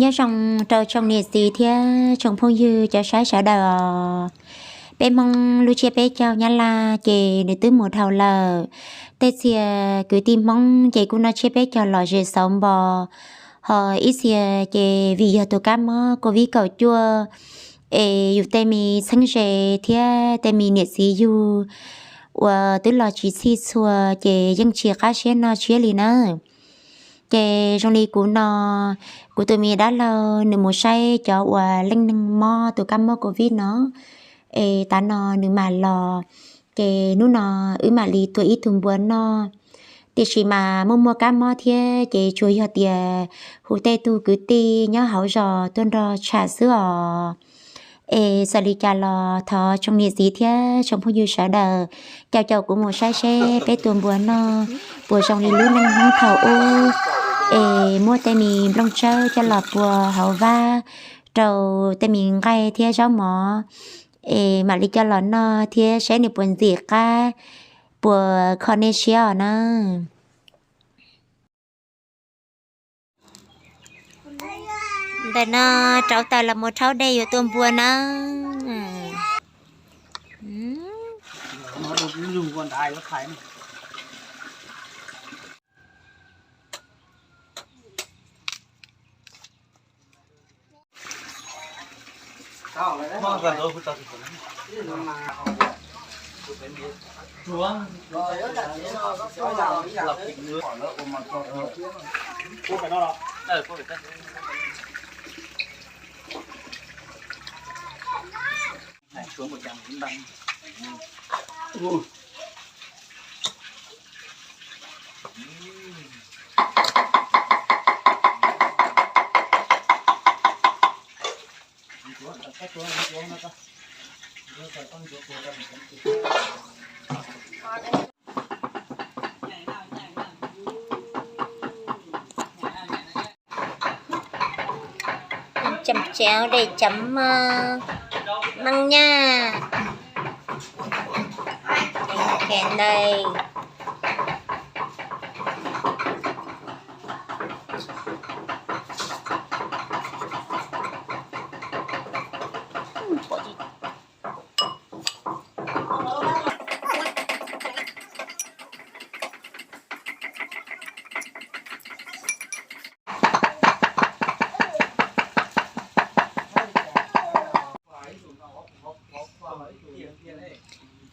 nhớ trong trâu trong nhiệt gì thì trong phong dư cho sáng sợ đờ bé mong lu chia bé chào nhá la chị để tứ một thầu lờ tết xìa cứ tìm mong chị cũng nói chia bé chào lò dễ sống bò họ ít xìa chị vì giờ tôi cam mơ có vì cầu chua dù tay mi sinh rể thì tay mi nhiệt gì dù và tứ lò chỉ xì xua chị dân chia cá xe nó chia lì nữa chị trong đi của tụi mình đã lâu nửa một say cho và linh năng mò tụi cam mò covid nó ta nó nửa mà lò chị nú nó mà lì tụi ít thùng buồn nó thì chỉ mà mua cam mò thế chị chui họ tiền hủ tê tu cứ ti nhớ hậu rò tuần rò trà sữa xử lý trà lò thọ trong nhiệt gì thế trong phong dư sợ đờ chào chào của một sai xe bé tuần buồn nó buồn trong đi lú năng hăng thầu ô mua tay mình long trâu cho lọt bùa hậu va trầu tay mình gai thia gió mỏ mà đi cho lọt nó thia sẽ được buồn gì cả bùa Cornesia nó đây nó cháu ta là một cháu đây ở tuần buồn nó nó dùng con đài nó khai này. Mà gần rồi phải tao thì chúa rồi nó lập thịt nước cô phải nó đâu cô phải cắt này xuống 100 đăng chấm chéo để chấm măng nha kèn đây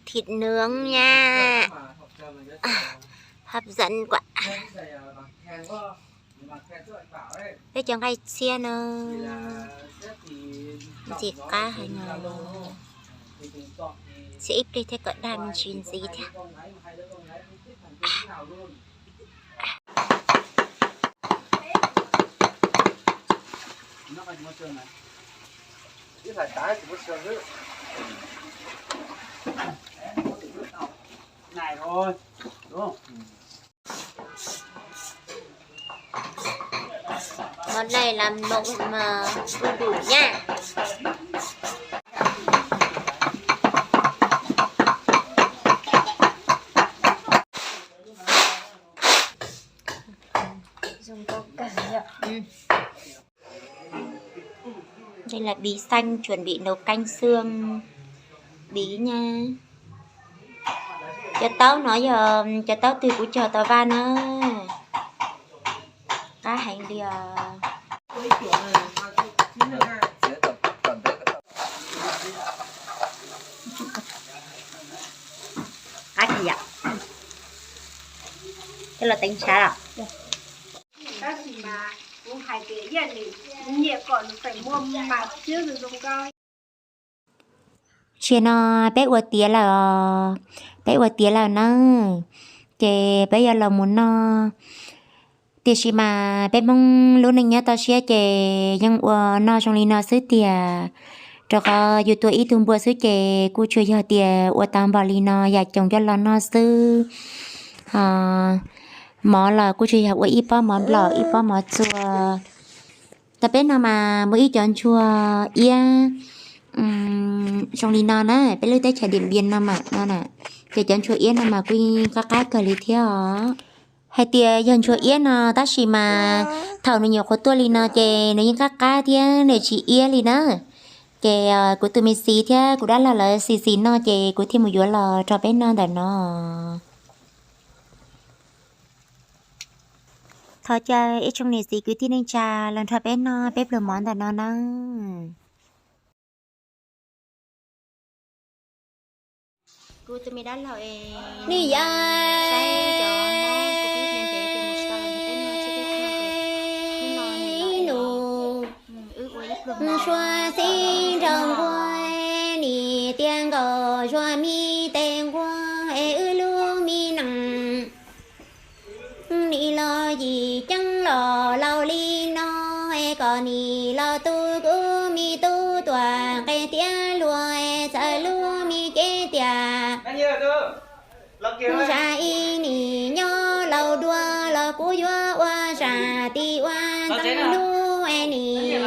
thịt nướng nha hấp dẫn quá bây giờ ngay xe nó gì cá hay ngờ sẽ ít đi thế cỡ đàn chín gì thế này thôi đúng không? món này làm nộm mà đủ nha dùng có cả đây là bí xanh chuẩn bị nấu canh xương bí nha cho táo nói giờ cho táo từ của chờ tao van á cá hành đi cá gì ạ cái là tính xá à các gì mà cũng hay cái gì thì nhẹ còn phải mua mà chưa được dùng coi chuyện nó bé ua tía là nó chị bây giờ là muốn nó thì chỉ mà bé mong lúc này nhớ tao sẽ chị nhưng nó trong này nó sứ tía rồi có dù tôi ít tuần bữa sứ chị cô chơi giờ tía ua tam bảo li nó nhà chồng cho nó sứ mỏ là cô chơi học ít bao món lò ít bao món chua tập bé nào mà mới chọn chua ia trong đi non á bé lưới tới chợ điện biên nó mà nó nè để chọn chua yên mà quy các cái cờ lý theo hay tia dân chùa yến nó ta chỉ mà thầu nó nhiều có tua li nó chè nó những các cá tia để chỉ yến li nó chè của tụi mình xí thế của đã là xí nó chè của thêm một dũa là cho bé nó để nó thôi chơi ít trong này xí cứ tin anh cha lần cho bé nó bếp lửa món để nó nè cô tụi mình đã lời đi xóa xin trong quay nì tiếng gò xóa mi tên quay ư lu mi nặng nì lo gì chẳng lo lau li nó còn nì lo tu cứ mi tu toàn cái tiếng lùi sợ lu mi chế tia sa y nì nhó lau đua lo cú dua oa sa ti oa tăng lu nì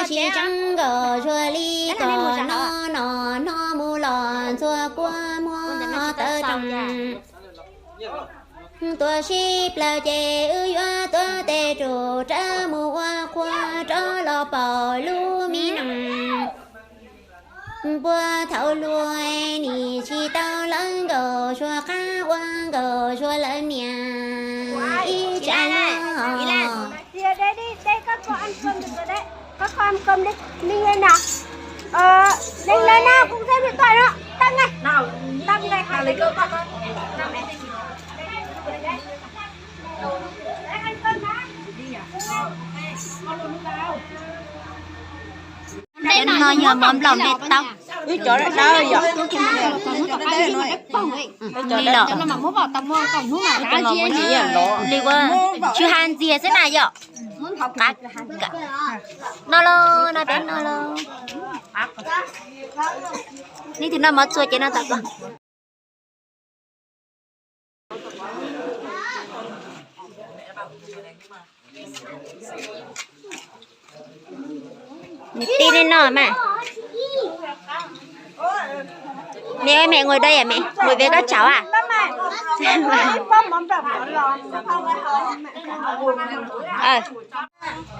chỉ chẳng gờ xua ly cò nó mu lòn xua qua mua tơ trong tua ship là chè ư yoa tua tê trụ tra mu hoa qua tra lo bò lu mi nặng bua thầu lùi nì chi tao lớn gờ xua cá qua gờ xua lớn nhà y chả đây các con ăn cơm được rồi đấy. Các con ăn cơm đi, Linh lên nào. Linh lên nào, cũng xem điện thoại đó. Tăng này. Nào, tăng này, lấy cơm con. Nào mẹ. Đấy, ăn cơm đã. Đi à? Con luôn vào. Để nó nhờ mắm lòng để tao cái chỗ đó sao vậy? đi lọ Cho nó mà muốn vào tông còn muốn mà cho nó muốn gì vậy đi qua chứ han gì thế này vậy cắt nó lo nó đến nó lo đi thì nó mất xuôi cho nó tập vào đi lên nọ mà mẹ ơi mẹ ngồi đây à mẹ ngồi với các cháu à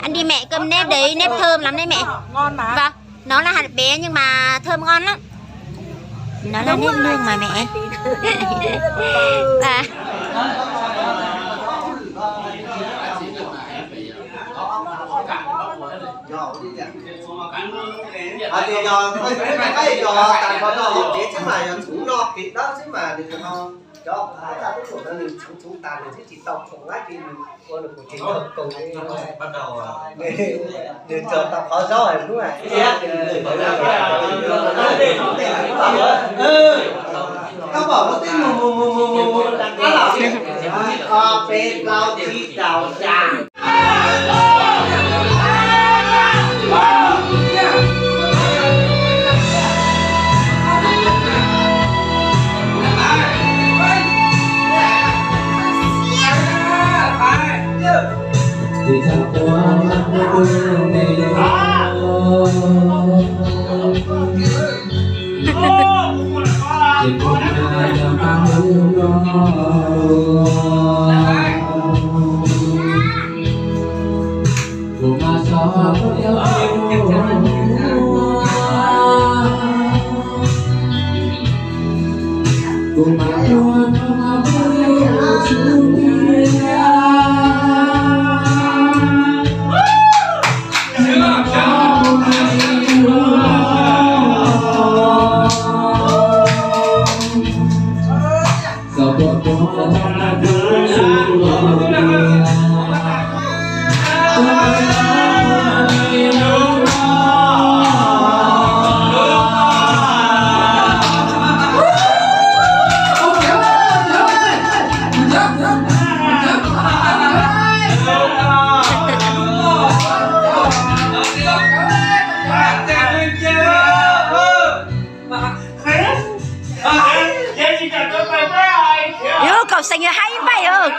ăn đi mẹ cơm nếp đấy nếp thơm lắm đấy mẹ ngon mà. vâng nó là hạt bé nhưng mà thơm ngon lắm nó là nếp nương mà mẹ à thì giờ cái giờ tại có nó để chứ mà chúng nó kịp đó chứ mà đừng có cho phải là cái chỗ đó mình chúng ta mình chỉ tập cùng lái thì qua được một chính được cùng bắt đầu để chờ tập khó rồi đúng không các bảo nó tính mù bên lao chi đào tràng thì chẳng qua đường này chỉ có ai làm ta hiểu cùng mà sao yêu cùng mà luôn cậu xanh hay vậy ơ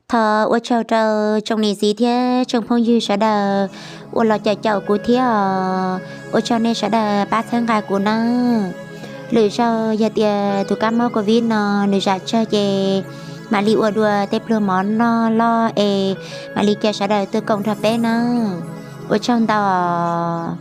thờ ô châu trờ trong này gì thế trong phong dư sẽ đờ ô lọ chợ chậu của thế ô châu này sẽ đờ 3 tháng ngày của nó lựa cho giờ tiề tụ cam mơ của vin nó lựa ra chơi về mà li ô đùa tép lừa món nó lo mà li kia sẽ đờ từ công thập bé nó ô châu tàu